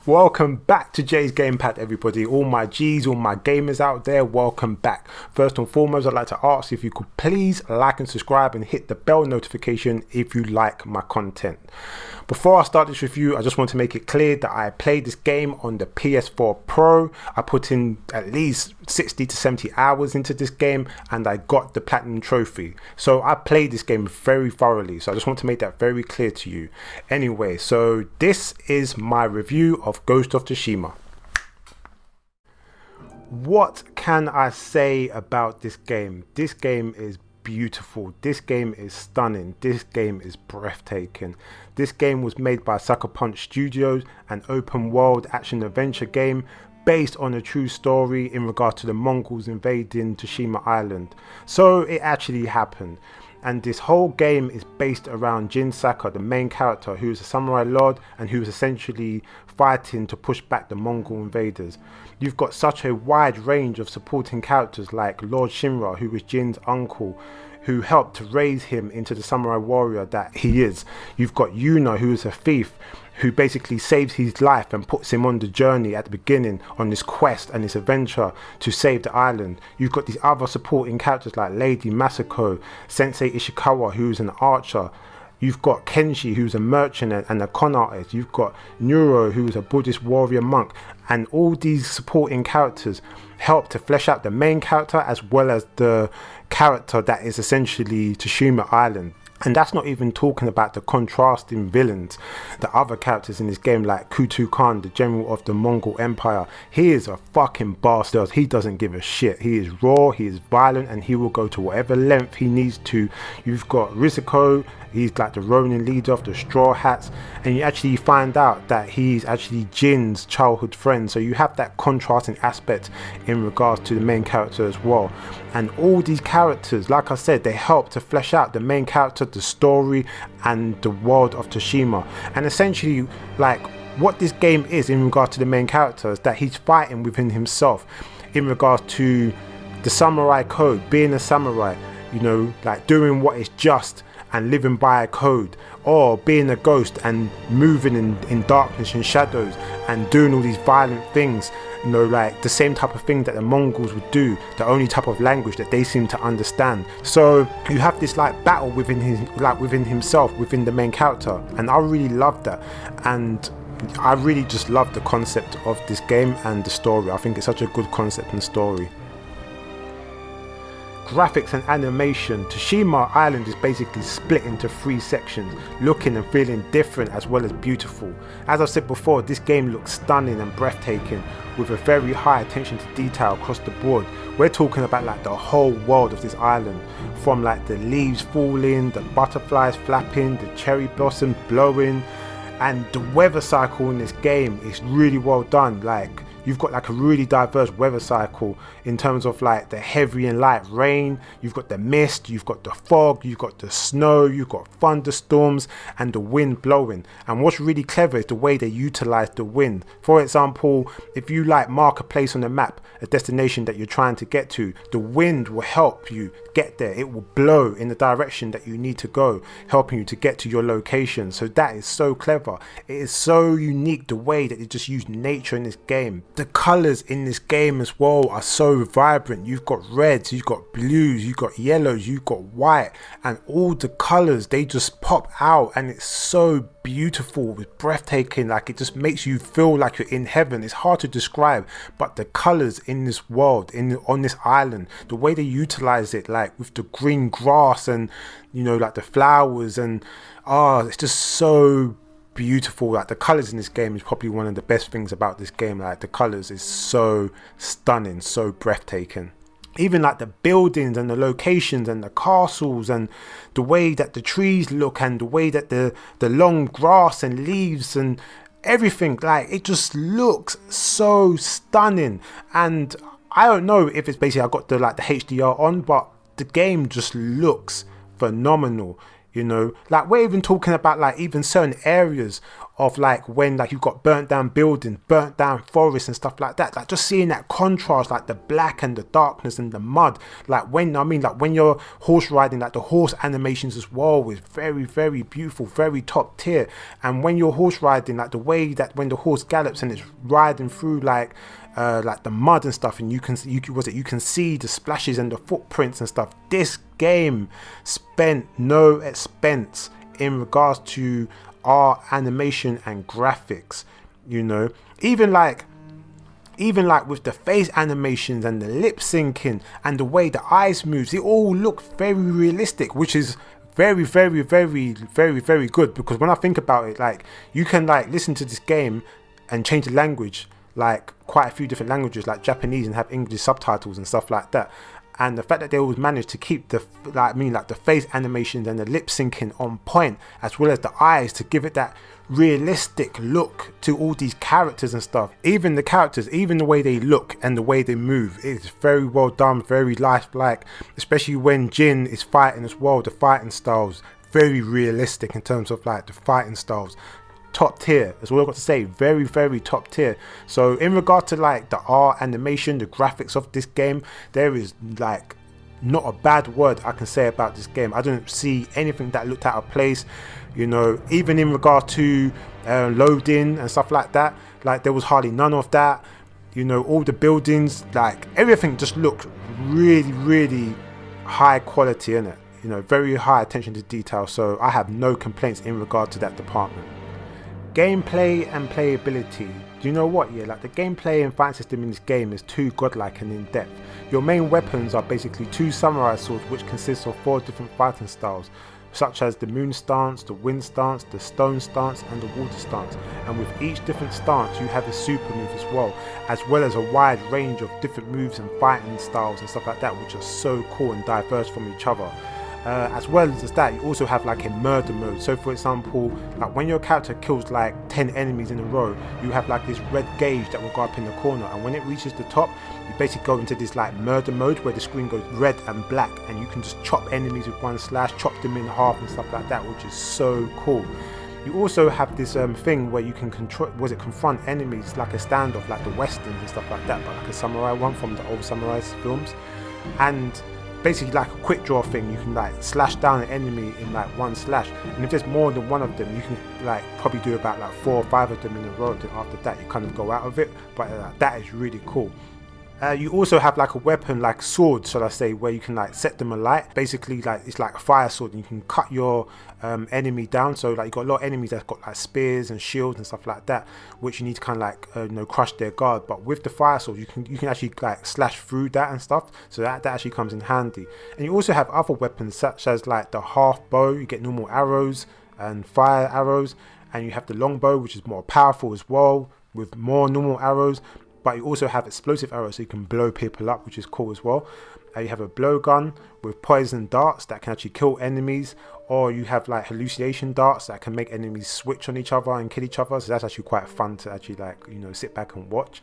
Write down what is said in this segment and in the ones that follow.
Welcome back to Jay's Gamepad, everybody. All my G's, all my gamers out there, welcome back. First and foremost, I'd like to ask if you could please like and subscribe and hit the bell notification if you like my content. Before I start this review, I just want to make it clear that I played this game on the PS4 Pro. I put in at least 60 to 70 hours into this game and I got the Platinum Trophy. So I played this game very thoroughly. So I just want to make that very clear to you. Anyway, so this is my review of Ghost of Tsushima. What can I say about this game? This game is beautiful. This game is stunning. This game is breathtaking. This game was made by Sucker Punch Studios, an open world action adventure game based on a true story in regards to the Mongols invading Tsushima Island. So it actually happened. And this whole game is based around Jin Saka, the main character, who is a samurai lord and who is essentially fighting to push back the Mongol invaders. You've got such a wide range of supporting characters like Lord Shinra, who was Jin's uncle, who helped to raise him into the samurai warrior that he is. You've got Yuna, who is a thief, who basically saves his life and puts him on the journey at the beginning on this quest and this adventure to save the island. You've got these other supporting characters like Lady Masako, Sensei Ishikawa, who's an archer. You've got Kenshi, who's a merchant and a con artist. You've got Nuro, who's a Buddhist warrior monk. And all these supporting characters help to flesh out the main character as well as the character that is essentially Tsushima Island. And that's not even talking about the contrasting villains, the other characters in this game like Kutu Khan, the general of the Mongol Empire. He is a fucking bastard. He doesn't give a shit. He is raw, he is violent, and he will go to whatever length he needs to. You've got Riziko, he's like the Ronin leader of the Straw Hats, and you actually find out that he's actually Jin's childhood friend. So you have that contrasting aspect in regards to the main character as well. And all these characters, like I said, they help to flesh out the main character, the story, and the world of Tsushima. And essentially, like, what this game is in regards to the main character is that he's fighting within himself in regards to the samurai code, being a samurai, you know, like doing what is just and living by a code, or being a ghost and moving in darkness and shadows and doing all these violent things, you know, like the same type of thing that the Mongols would do, the only type of language that they seem to understand. So you have this like battle within himself, within the main character, and I really love that. And I really just love the concept of this game and the story. I think it's such a good concept and story. Graphics and animation. Tsushima Island is basically split into 3 sections, looking and feeling different as well as beautiful. As I said before, this game looks stunning and breathtaking with a very high attention to detail across the board. We're talking about like the whole world of this island, from like the leaves falling, the butterflies flapping, the cherry blossoms blowing, and the weather cycle in this game is really well done. Like, you've got like a really diverse weather cycle in terms of like the heavy and light rain, you've got the mist, you've got the fog, you've got the snow, you've got thunderstorms and the wind blowing. And what's really clever is the way they utilize the wind. For example, if you like mark a place on the map, a destination that you're trying to get to, the wind will help you get there. It will blow in the direction that you need to go, helping you to get to your location. So that is so clever. It is so unique the way that they just use nature in this game. The colors in this game as well are so vibrant. You've got reds, you've got blues, you've got yellows, you've got white, and all the colors, they just pop out, and it's so beautiful, it's breathtaking. Like, it just makes you feel like you're in heaven. It's hard to describe, but the colors in this world, on this island, the way they utilize it, like with the green grass and, you know, like the flowers, and it's just so beautiful. Like, the colors in this game is probably one of the best things about this game. Like, the colors is so stunning, so breathtaking. Even like the buildings and the locations and the castles and the way that the trees look and the way that the long grass and leaves and everything, like, it just looks so stunning. And I don't know if it's basically I got the HDR on, but the game just looks phenomenal. You know, like we're even talking about like even certain areas of like when like you've got burnt down buildings, burnt down forests and stuff like that. Like just seeing that contrast, like the black and the darkness and the mud. Like when you're horse riding, like the horse animations as well is very, very beautiful, very top tier. And when you're horse riding, like the way that when the horse gallops and it's riding through like the mud and stuff, and you can see the splashes and the footprints and stuff. This game spent no expense in regards to art, animation and graphics. You know, even like with the face animations and the lip syncing and the way the eyes moves, it all looks very realistic, which is very, very, very, very, very good. Because when I think about it, like you can like listen to this game and change the language, like quite a few different languages like Japanese, and have English subtitles and stuff like that. And the fact that they always managed to keep the face animations and the lip syncing on point, as well as the eyes, to give it that realistic look to all these characters and stuff. Even the characters, even the way they look and the way they move, it's very well done, very lifelike. Especially when Jin is fighting as well, the fighting styles very realistic in terms of like the fighting styles. Top tier, that's all I've got to say. Very, very top tier. So in regard to like the art, animation, the graphics of this game, there is like not a bad word I can say about this game. I don't see anything that looked out of place. You know, even in regard to loading and stuff like that, like there was hardly none of that. You know, all the buildings, like everything just looked really, really high quality in it. You know, very high attention to detail. So I have no complaints in regard to that department. Gameplay and playability. Do you know what? Yeah, like the gameplay and fighting system in this game is too godlike and in depth. Your main weapons are basically 2 samurai swords, which consists of 4 different fighting styles, such as the moon stance, the wind stance, the stone stance and the water stance. And with each different stance you have a super move as well as a wide range of different moves and fighting styles and stuff like that, which are so cool and diverse from each other. As well as that, you also have like a murder mode. So for example, like when your character kills like 10 enemies in a row, you have like this red gauge that will go up in the corner, and when it reaches the top, you basically go into this like murder mode where the screen goes red and black, and you can just chop enemies with one slash, chop them in half and stuff like that, which is so cool. You also have this thing where you can confront enemies like a standoff, like the westerns and stuff like that, but like a samurai one from the old samurai films. And basically like a quick draw thing, you can like slash down an enemy in like one slash, and if there's more than one of them, you can like probably do about like 4 or 5 of them in a row. Then after that you kind of go out of it, but that is really cool. You also have like a weapon, like sword, shall I say, where you can like set them alight. Basically, like it's like a fire sword, and you can cut your enemy down. So like you got a lot of enemies that's got like spears and shields and stuff like that, which you need to kind of like crush their guard. But with the fire sword, you can actually like slash through that and stuff. So that actually comes in handy. And you also have other weapons such as like the half bow. You get normal arrows and fire arrows, and you have the long bow, which is more powerful as well, with more normal arrows. But you also have explosive arrows, so you can blow people up, which is cool as well. You have a blowgun with poison darts that can actually kill enemies, or you have like hallucination darts that can make enemies switch on each other and kill each other. So that's actually quite fun to actually like sit back and watch.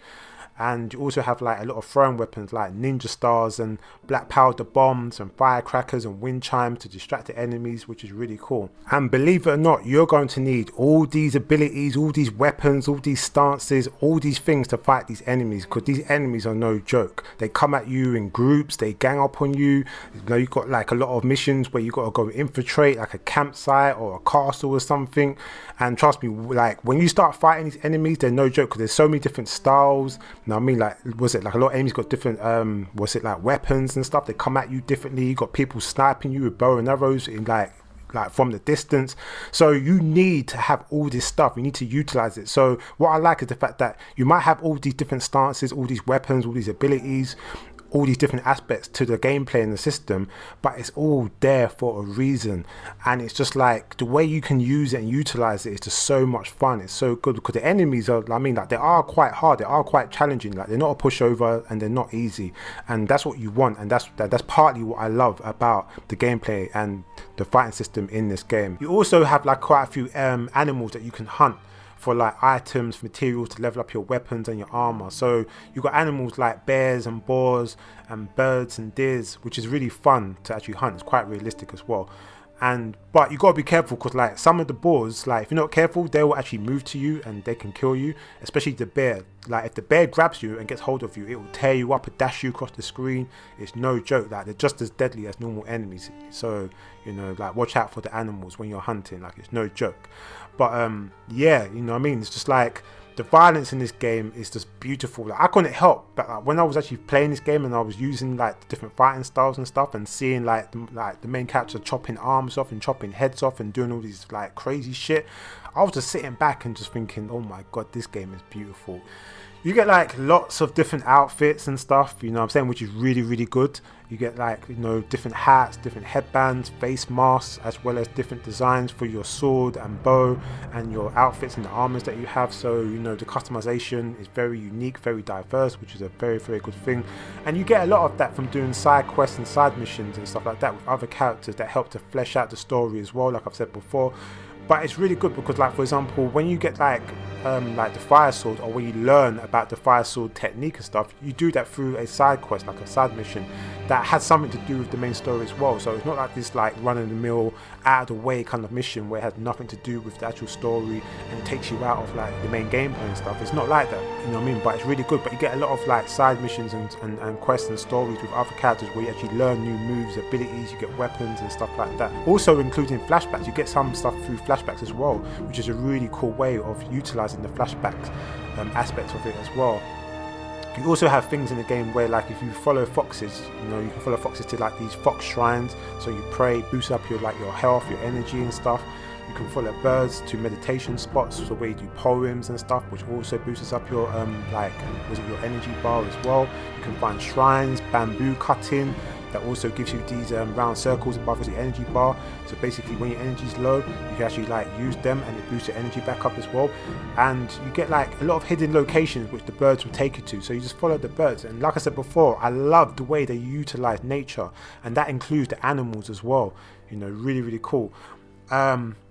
And you also have like a lot of thrown weapons like ninja stars and black powder bombs and firecrackers and wind chimes to distract the enemies, which is really cool. And believe it or not, you're going to need all these abilities, all these weapons, all these stances, all these things to fight these enemies, because these enemies are no joke. They come at you in groups, they gang up on you. You've got like a lot of missions where you got to go infiltrate like a campsite or a castle or something. And trust me, like when you start fighting these enemies, they're no joke, because there's so many different styles. Now, I mean, like, was it like a lot of enemies got different like weapons and stuff? They come at you differently. You got people sniping you with bow and arrows in like from the distance. So you need to have all this stuff. You need to utilize it. So what I like is the fact that you might have all these different stances, all these weapons, all these abilities, all these different aspects to the gameplay and the system, but it's all there for a reason. And it's just like the way you can use it and utilize it is just so much fun. It's so good, because the enemies are, I mean, like, they are quite hard, they are quite challenging. Like, they're not a pushover and they're not easy, and that's what you want. And that's partly what I love about the gameplay and the fighting system in this game. You also have like quite a few animals that you can hunt for like items, materials to level up your weapons and your armor. So you got animals like bears and boars and birds and deers, which is really fun to actually hunt. It's quite realistic as well. But you gotta be careful, because like some of the boars, like if you're not careful, they will actually move to you and they can kill you, especially the bear. Like if the bear grabs you and gets hold of you, it will tear you up and dash you across the screen. It's no joke. Like they're just as deadly as normal enemies, so like watch out for the animals when you're hunting. Like it's no joke. But yeah, what I mean, it's just like the violence in this game is just beautiful. Like I couldn't help but like, when I was actually playing this game and I was using like the different fighting styles and stuff, and seeing like the main character chopping arms off and chopping heads off and doing all these like crazy shit, I was just sitting back and just thinking, oh my god, this game is beautiful. You get like lots of different outfits and stuff, what I'm saying, which is really, really good. You get like, different hats, different headbands, face masks, as well as different designs for your sword and bow and your outfits and the armors that you have. So, the customization is very unique, very diverse, which is a very, very good thing. And you get a lot of that from doing side quests and side missions and stuff like that with other characters that help to flesh out the story as well, like I've said before. But it's really good because, like, for example, when you get like the fire sword, or when you learn about the fire sword technique and stuff, you do that through a side quest, like a side mission that has something to do with the main story as well. So it's not like this like run-of-the-mill, out of the way kind of mission where it has nothing to do with the actual story and it takes you out of like the main gameplay and stuff. It's not like that, what I mean? But it's really good. But you get a lot of like side missions and quests and stories with other characters where you actually learn new moves, abilities, you get weapons and stuff like that. Also including flashbacks, you get some stuff through flashbacks as well, which is a really cool way of utilizing the flashbacks aspect of it as well. You also have things in the game where, like, if you follow foxes, you can follow foxes to like these fox shrines. So you pray, boost up your health, your energy and stuff. You can follow birds to meditation spots, so where you do poems and stuff, which also boosts up your your energy bar as well. You can find shrines, bamboo cutting, that also gives you these round circles above the energy bar. So basically when your energy is low, you can actually like use them and it boosts your energy back up as well. And you get like a lot of hidden locations which the birds will take you to, so you just follow the birds. And like I said before, I love the way they utilize nature, and that includes the animals as well. Really, really cool.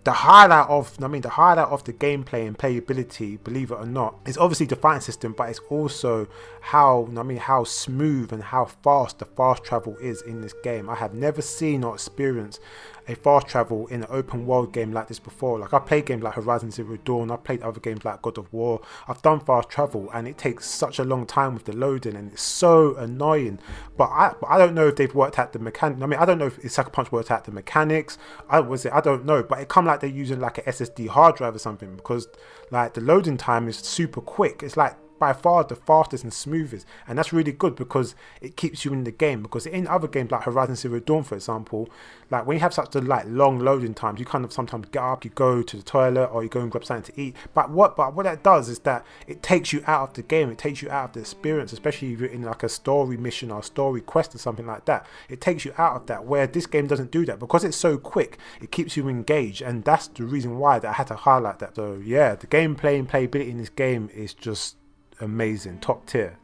The highlight of the gameplay and playability, believe it or not, is obviously the fighting system, but it's also how smooth and how fast the fast travel is in this game. I have never seen or experienced a fast travel in an open world game like this before. Like, I played games like Horizon Zero Dawn, I've played other games like God of War, I've done fast travel, and it takes such a long time with the loading, and it's so annoying. But I don't know if they've worked out the mechanics. I don't know if Sucker Punch worked out the mechanics. I don't know, but it come like they're using like a SSD hard drive or something, because like the loading time is super quick. It's like by far the fastest and smoothest, and that's really good because it keeps you in the game. Because in other games like Horizon Zero Dawn, for example, like when you have such long loading times, you kind of sometimes get up, you go to the toilet, or you go and grab something to eat. But what that does is that it takes you out of the game, it takes you out of the experience, especially if you're in like a story mission or a story quest or something like that. It takes you out of that, where this game doesn't do that. Because it's so quick, it keeps you engaged, and that's the reason why that I had to highlight that. So yeah, the gameplay and playability in this game is just amazing, top tier,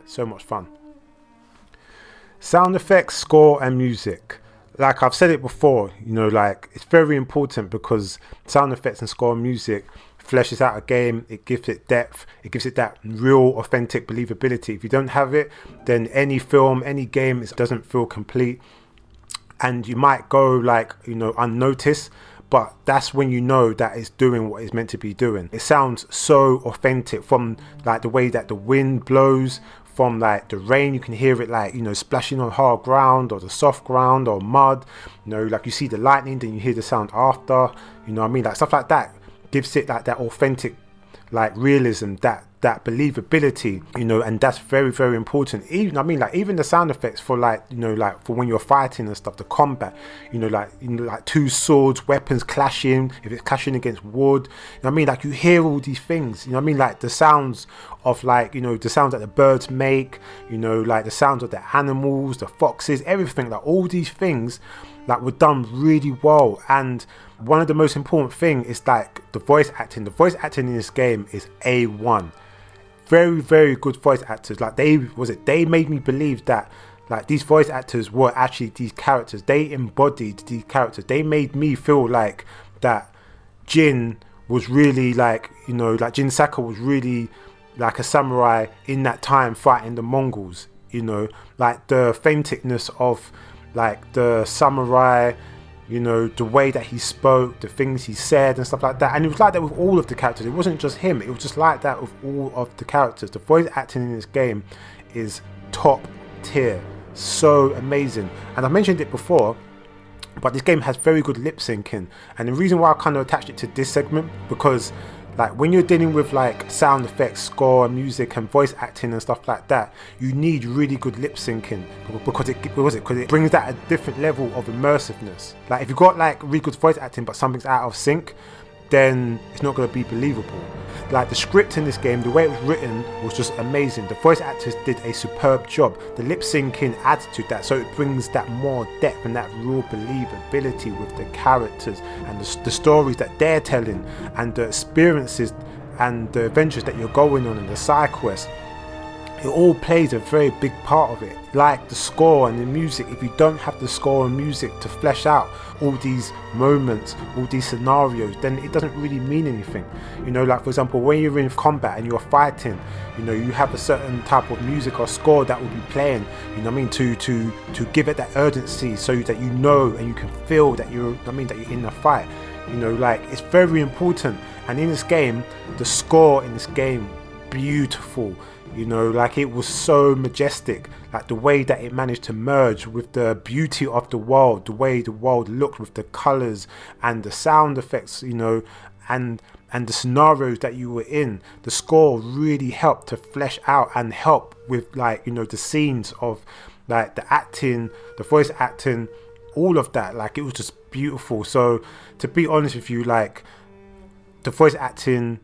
so much fun. Sound effects, score and music. Like I've said it before, like it's very important, because sound effects and score and music fleshes out a game. It gives it depth, it gives it that real authentic believability. If you don't have it, then any film, any game, it doesn't feel complete, and you might go like unnoticed. But that's when you know that it's doing what it's meant to be doing. It sounds so authentic, from like the way that the wind blows, from like the rain, you can hear it like splashing on hard ground or the soft ground or mud. Like you see the lightning, then you hear the sound after. Like stuff like that gives it like that authentic like realism, that believability, and that's very, very important. Even the sound effects for for when you're fighting and stuff, the combat, like two swords, weapons clashing, if it's clashing against wood, like you hear all these things, like the sounds of the sounds that the birds make, like the sounds of the animals, the foxes, everything, like all these things were done really well. And one of the most important thing is like the voice acting. The voice acting in this game is A1. Very, very good voice actors. Like they made me believe that like these voice actors were actually these characters. They embodied these characters. They made me feel like that Jin was really like Jin Saka was really like a samurai in that time fighting the Mongols. Like the authenticness of like the samurai, You know, the way that he spoke, the things he said and stuff like that. And it was like that with all of the characters. It wasn't just him. It was just like that with all of the characters. The voice acting in this game is top tier. So amazing. And I mentioned it before, but this game has very good lip syncing. And the reason why I kind of attached it to this segment, because like when you're dealing with like sound effects, score, music and voice acting and stuff like that, you need really good lip syncing because it brings that a different level of immersiveness. Like if you've got like really good voice acting but something's out of sync, then it's not going to be believable. Like the script in this game, the way it was written was just amazing. The voice actors did a superb job. The lip syncing adds to that, so it brings that more depth and that real believability with the characters and the stories that they're telling and the experiences and the adventures that you're going on and the side quests. It all plays a very big part of it. Like the score and the music, if you don't have the score and music to flesh out all these moments, all these scenarios, then it doesn't really mean anything. You know, like for example, when you're in combat and you're fighting, you know, you have a certain type of music or score that will be playing, you know what I mean, to give it that urgency so that you know and you can feel that you're in the fight. You know, like it's very important. And in this game, the score in this game, beautiful. You know, like it was so majestic, like the way that it managed to merge with the beauty of the world, the way the world looked with the colors and the sound effects, you know, and the scenarios that you were in. The score really helped to flesh out and help with, like, you know, the scenes of like the acting, the voice acting, all of that. Like it was just beautiful. So to be honest with you, like the voice acting,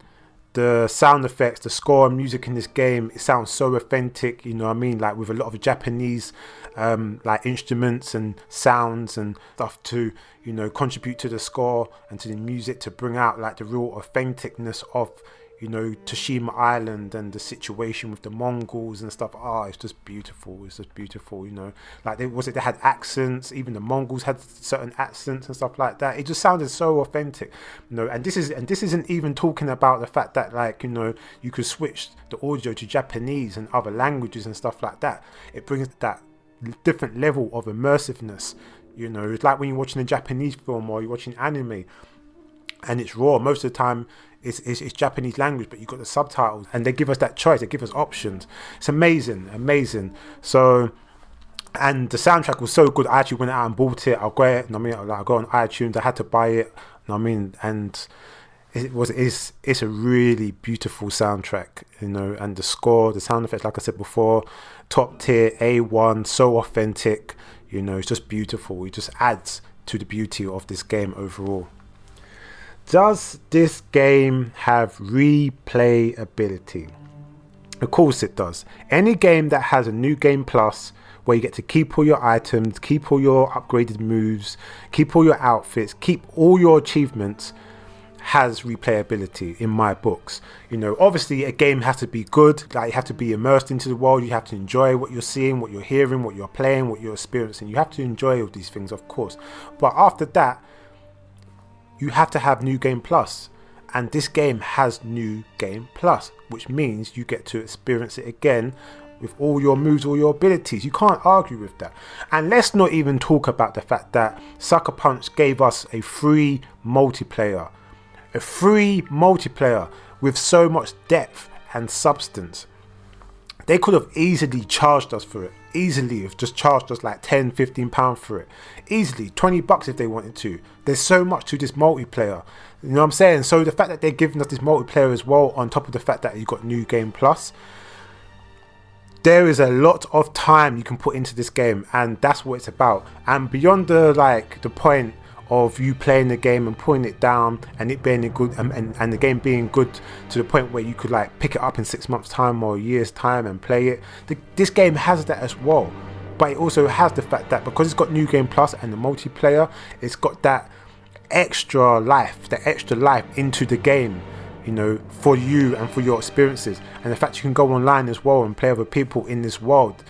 the sound effects, the score and music in this game, it sounds so authentic, you know what I mean, like with a lot of Japanese like instruments and sounds and stuff to, you know, contribute to the score and to the music to bring out like the real authenticness of, you know, Tsushima Island and the situation with the Mongols and stuff. It's just beautiful. It's just beautiful, you know. Like they had accents. Even the Mongols had certain accents and stuff like that. It just sounded so authentic, you know. And this isn't even talking about the fact that, like, you know, you could switch the audio to Japanese and other languages and stuff like that. It brings that different level of immersiveness. You know, it's like when you're watching a Japanese film or you're watching anime, and it's raw. Most of the time, it's Japanese language, but you've got the subtitles, and they give us that choice. They give us options. It's amazing. So, and the soundtrack was so good. I actually went out and bought it. I got it. I mean, like, I got on iTunes. I had to buy it. I mean, and it's a really beautiful soundtrack, you know. And the score, the sound effects, like I said before, top tier, A1, so authentic. You know, it's just beautiful. It just adds to the beauty of this game overall. Does this game have replayability? Of course it does. Any game that has a new game plus, where you get to keep all your items, keep all your upgraded moves, keep all your outfits, keep all your achievements, has replayability in my books. You know, obviously a game has to be good. Like, you have to be immersed into the world. You have to enjoy what you're seeing, what you're hearing, what you're playing, what you're experiencing. You have to enjoy all these things, of course. But after that, you have to have New Game Plus, and this game has New Game Plus, which means you get to experience it again with all your moves, all your abilities. You can't argue with that. And let's not even talk about the fact that Sucker Punch gave us a free multiplayer with so much depth and substance. They could have easily charged us for it. Easily have just charged us like £10-15 for it. Easily $20 if they wanted to. There's so much to this multiplayer. You know what I'm saying? So the fact that they're giving us this multiplayer as well, on top of the fact that you've got New Game Plus, there is a lot of time you can put into this game, and that's what it's about. And beyond the point of you playing the game and putting it down and it being a good and the game being good to the point where you could like pick it up in 6 months time or a year's time and play it, this game has that as well. But it also has the fact that because it's got New Game Plus and the multiplayer, it's got that extra life into the game, you know, for you and for your experiences. And the fact you can go online as well and play other people in this world.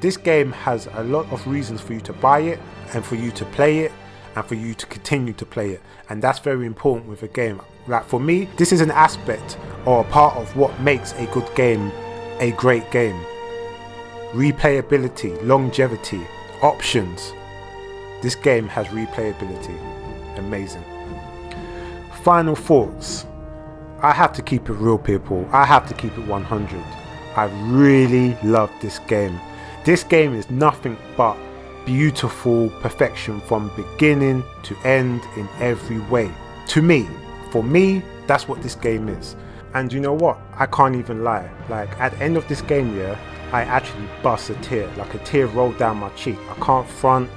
This game has a lot of reasons for you to buy it and for you to play it and for you to continue to play it. And that's very important with a game. Like, for me, this is an aspect or a part of what makes a good game a great game. Replayability, longevity, options. This game has replayability. Amazing. Final thoughts. I have to keep it real, people. I have to keep it 100. I really love this game. This game is nothing but beautiful perfection from beginning to end in every way. To me, for me, that's what this game is. And you know what? I can't even lie. Like, at the end of this game, yeah, I actually bust a tear. Like, a tear rolled down my cheek. I can't front.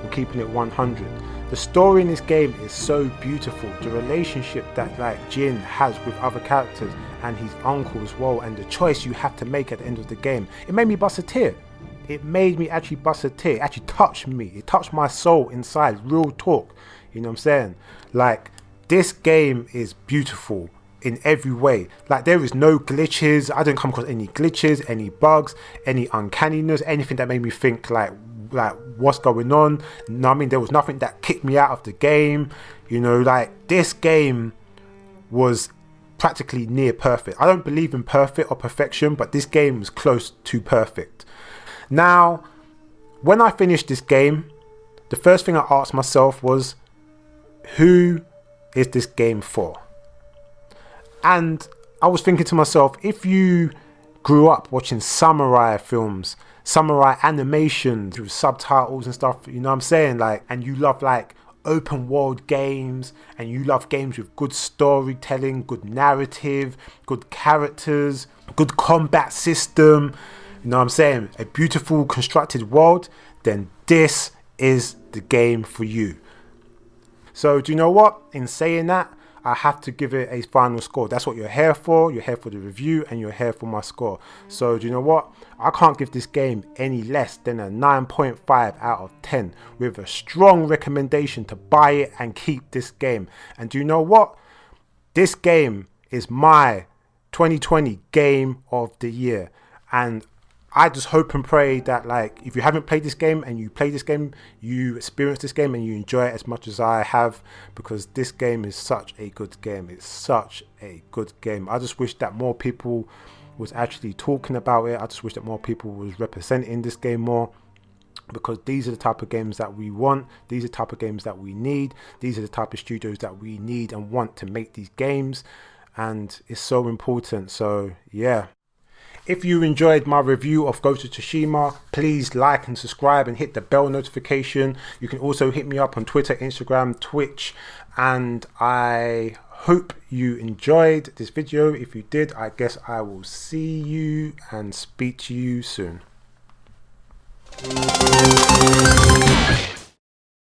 I'm keeping it 100. The story in this game is so beautiful. The relationship that like Jin has with other characters and his uncle as well, and the choice you have to make at the end of the game. It made me bust a tear. It made me actually bust a tear. It actually touched me. It touched my soul inside. Real talk. You know what I'm saying? Like, this game is beautiful in every way. Like, there is no glitches. I didn't come across any glitches, any bugs, any uncanniness, anything that made me think like what's going on. No, I mean, there was nothing that kicked me out of the game. You know, like, this game was practically near perfect. I don't believe in perfect or perfection, but this game was close to perfect. Now, when I finished this game, the first thing I asked myself was, who is this game for? And I was thinking to myself, if you grew up watching samurai films, samurai animations with subtitles and stuff, you know what I'm saying, like, and you love like open world games, and you love games with good storytelling, good narrative, good characters, good combat system, you know what I'm saying, a beautiful constructed world, then this is the game for you. So do you know what? In saying that, I have to give it a final score. That's what you're here for. You're here for the review and you're here for my score. So do you know what? I can't give this game any less than a 9.5 out of 10 with a strong recommendation to buy it and keep this game. And do you know what? This game is my 2020 game of the year. And I just hope and pray that, like, if you haven't played this game and you play this game, you experience this game and you enjoy it as much as I have, because this game is such a good game. It's such a good game. I just wish that more people was actually talking about it. I just wish that more people was representing this game more, because these are the type of games that we want. These are the type of games that we need. These are the type of studios that we need and want to make these games, and it's so important. So yeah. If you enjoyed my review of Ghost of Tsushima, please like and subscribe and hit the bell notification. You can also hit me up on Twitter, Instagram, Twitch, and I hope you enjoyed this video. If you did, I guess I will see you and speak to you soon.